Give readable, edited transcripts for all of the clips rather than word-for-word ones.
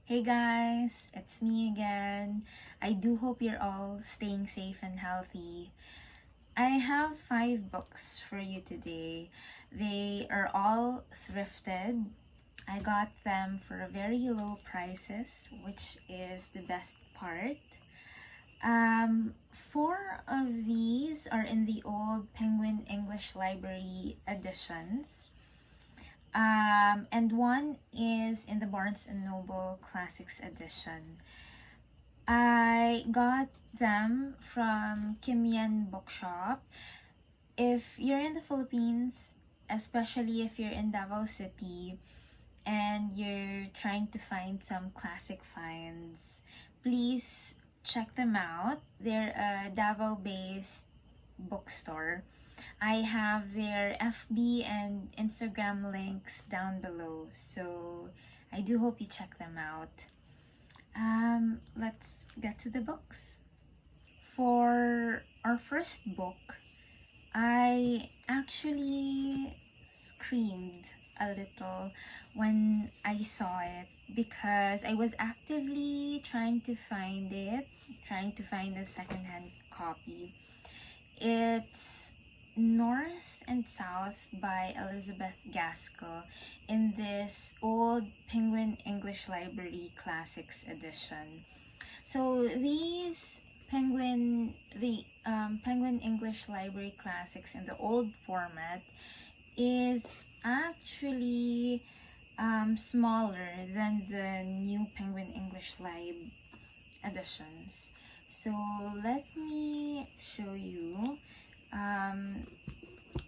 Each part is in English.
Hey guys, it's me again. I do hope you're all staying safe and healthy. I have 5 books for you today. They are all thrifted. I got them for very low prices, which is the best part. 4 of these are in the old Penguin English Library editions. And one is in the Barnes & Noble Classics edition. I got them from KIMYAN Bookshop. If you're in the Philippines, especially if you're in Davao City, and you're trying to find some classic finds, please check them out. They're a Davao-based bookstore. I have their FB and Instagram links down below, so I do hope you check them out. Let's get to the books. For our first book, I actually screamed a little when I saw it because I was actively trying to find a secondhand copy. It's North and South by Elizabeth Gaskell in this old Penguin English Library Classics edition. So these Penguin English Library Classics in the old format is actually smaller than the new Penguin English Lib editions. So let me show you.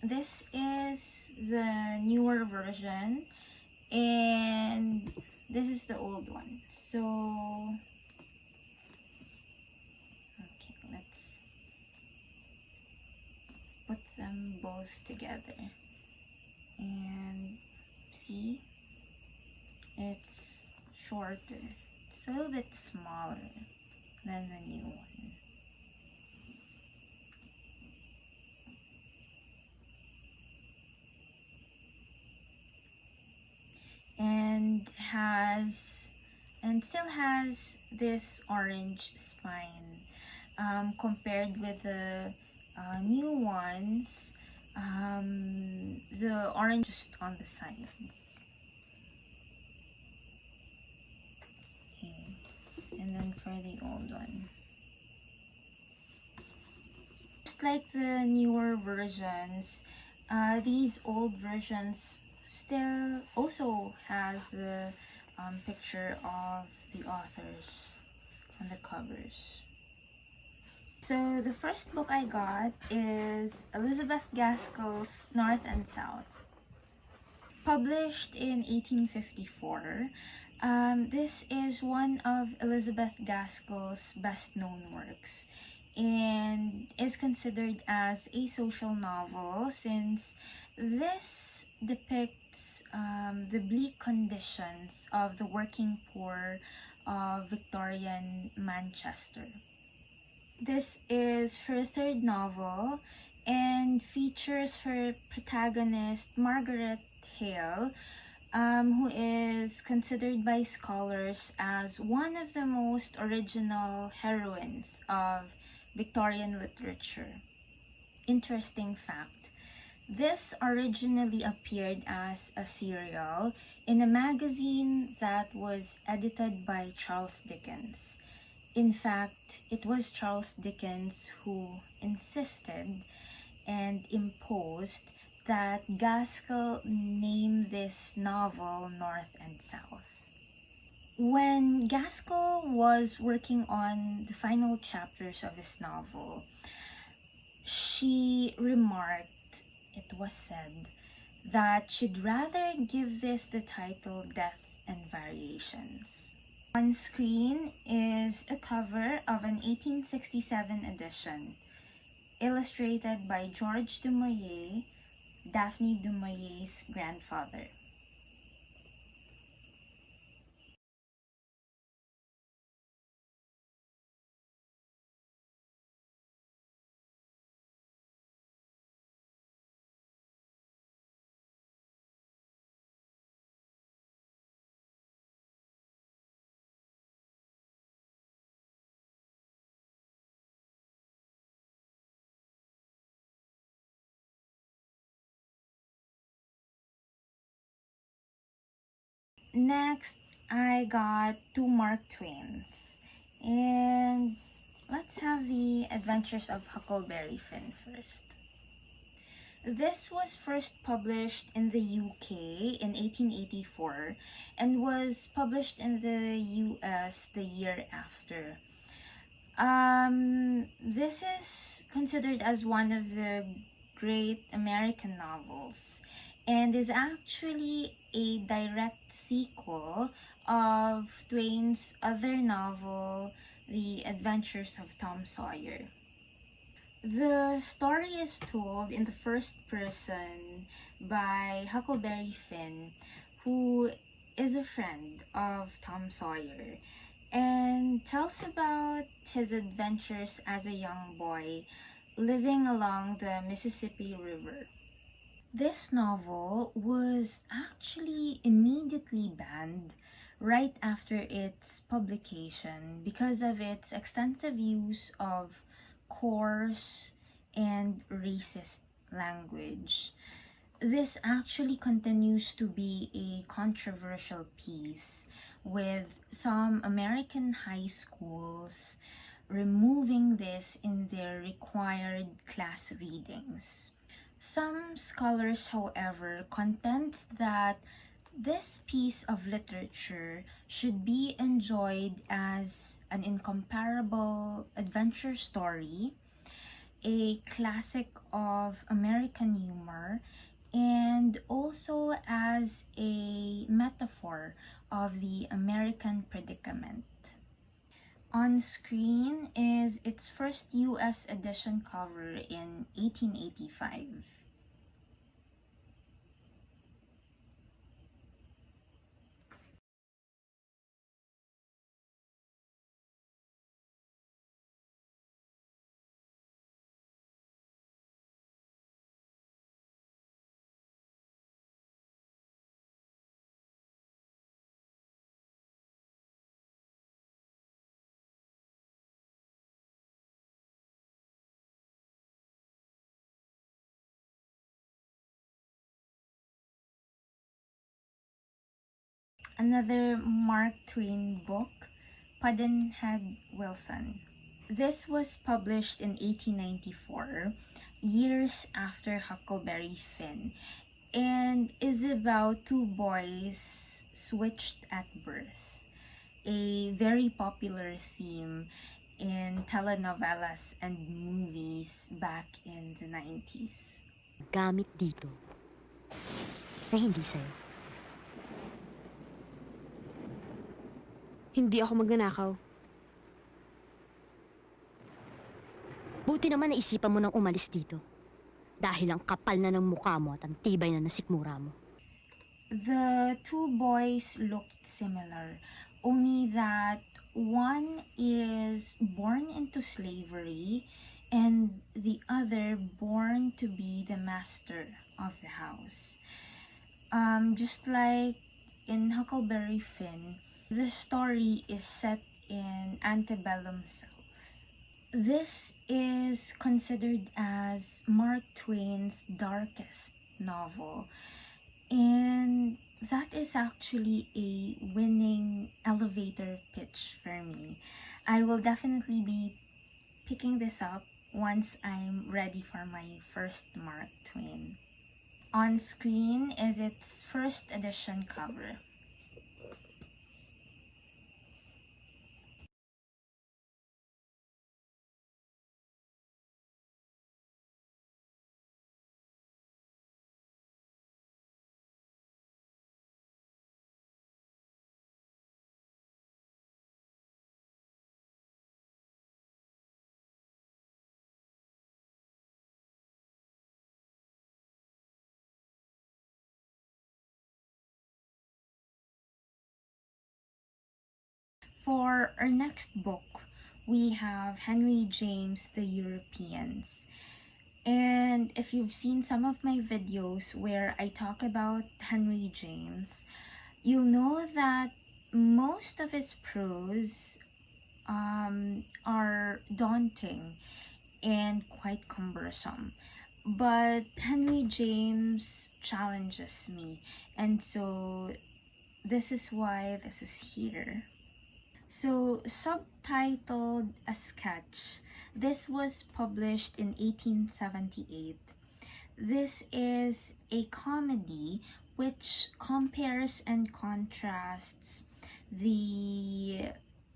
This is the newer version and this is the old one. So okay, let's put them both together and see, it's shorter. It's a little bit smaller than the new one. And still has this orange spine compared with the new ones. The orange just on the sides. Okay, and then for the old one, just like the newer versions, these old versions still also has the picture of the authors on the covers. So the first book I got is Elizabeth Gaskell's North and South. Published in 1854, this is one of Elizabeth Gaskell's best-known works and is considered as a social novel since this depicts the bleak conditions of the working poor of Victorian Manchester. This is her third novel and features her protagonist Margaret Hale, who is considered by scholars as one of the most original heroines of Victorian literature. Interesting fact, this originally appeared as a serial in a magazine that was edited by Charles Dickens. In fact, it was Charles Dickens who insisted and imposed that Gaskell name this novel North and South. When Gaskell was working on the final chapters of his novel, she remarked, it was said, that she'd rather give this the title Death and Variations. On screen is a cover of an 1867 edition, illustrated by George du Maurier, Daphne du Maurier's grandfather. Next, I got two Mark Twains. And let's have the Adventures of Huckleberry Finn first. This was first published in the UK in 1884 and was published in the US the year after. This is considered as one of the great American novels and is actually a direct sequel of Twain's other novel, The Adventures of Tom Sawyer. The story is told in the first person by Huckleberry Finn, who is a friend of Tom Sawyer, and tells about his adventures as a young boy living along the Mississippi River. This novel was actually immediately banned right after its publication because of its extensive use of coarse and racist language. This actually continues to be a controversial piece, with some American high schools removing this in their required class readings. Some scholars, however, contend that this piece of literature should be enjoyed as an incomparable adventure story, a classic of American humor, and also as a metaphor of the American predicament. On screen is its first US edition cover in 1885. Another Mark Twain book, Pudd'nhead Wilson. This was published in 1894, years after Huckleberry Finn, and is about two boys switched at birth, a very popular theme in telenovelas and movies back in the 90s. Gamit dito na hindi sa'yo. Hindi ako magnanakaw. Buti naman naisipan mo nang umalis dito. Dahil ang kapal na ng mukha mo at ang tibay na nasikmura mo. The two boys looked similar, only that one is born into slavery and the other born to be the master of the house. Just like in Huckleberry Finn, the story is set in Antebellum South. This is considered as Mark Twain's darkest novel, and that is actually a winning elevator pitch for me. I will definitely be picking this up once I'm ready for my first Mark Twain. On screen is its first edition cover. For our next book, we have Henry James, The Europeans. And if you've seen some of my videos where I talk about Henry James, you'll know that most of his prose are daunting and quite cumbersome. But Henry James challenges me, and so this is why this is here. So, subtitled A Sketch, this was published in 1878. This is a comedy which compares and contrasts the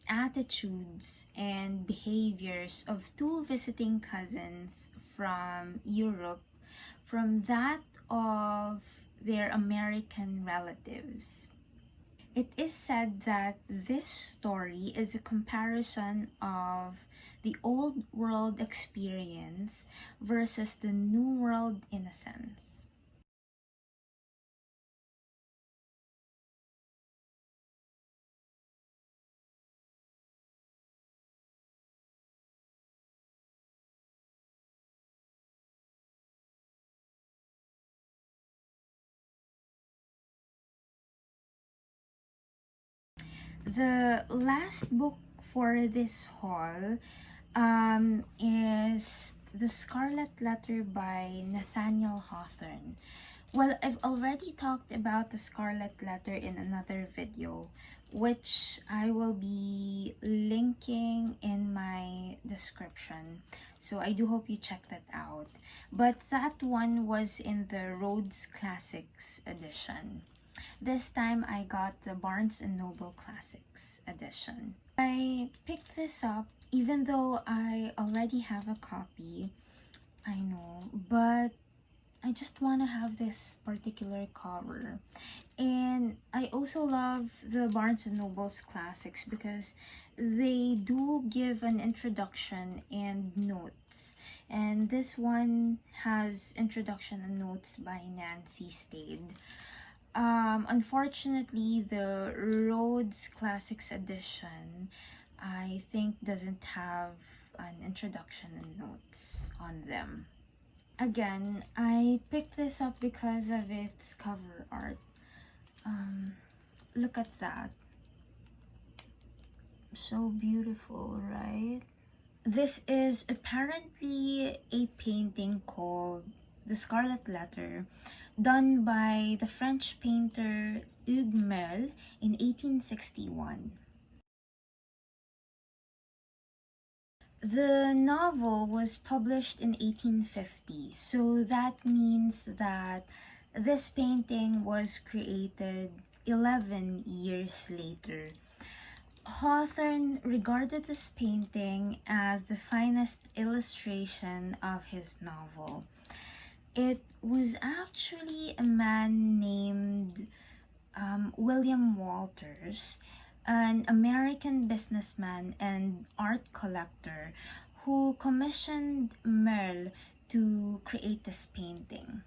attitudes and behaviors of two visiting cousins from Europe from that of their American relatives. It is said that this story is a comparison of the old world experience versus the new world innocence. The last book for this haul is The Scarlet Letter by Nathaniel Hawthorne. Well, I've already talked about The Scarlet Letter in another video, which I will be linking in my description. So I do hope you check that out. But that one was in the Rhodes Classics edition. This time I got the Barnes & Noble Classics edition. I picked this up even though I already have a copy. I know, but I just want to have this particular cover. And I also love the Barnes & Noble's Classics because they do give an introduction and notes. And this one has introduction and notes by Nancy Stade. Unfortunately, the Rhodes Classics edition, I think, doesn't have an introduction and notes on them. Again, I picked this up because of its cover art. Look at that. So beautiful, right? This is apparently a painting called The Scarlet Letter, done by the French painter Hugues Merle in 1861. The novel was published in 1850, so that means that this painting was created 11 years later. Hawthorne regarded this painting as the finest illustration of his novel. It was actually a man named William Walters, an American businessman and art collector, who commissioned Merle to create this painting.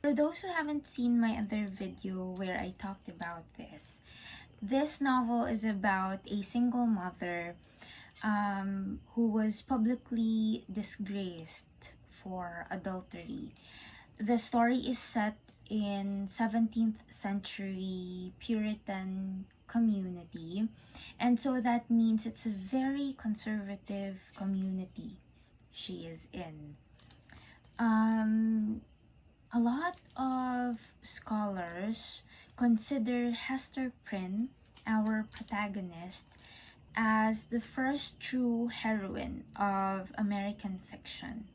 For those who haven't seen my other video where I talked about this novel is about a single mother who was publicly disgraced for adultery. The story is set in 17th century Puritan community, and so that means it's a very conservative community she is in. A lot of scholars consider Hester Prynne, our protagonist, as the first true heroine of American fiction.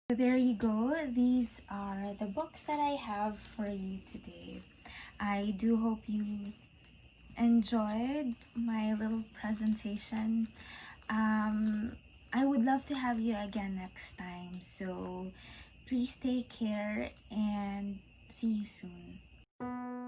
There you go. These are the books that I have for you today. I do hope you enjoyed my little presentation. I would love to have you again next time. So please take care and see you soon.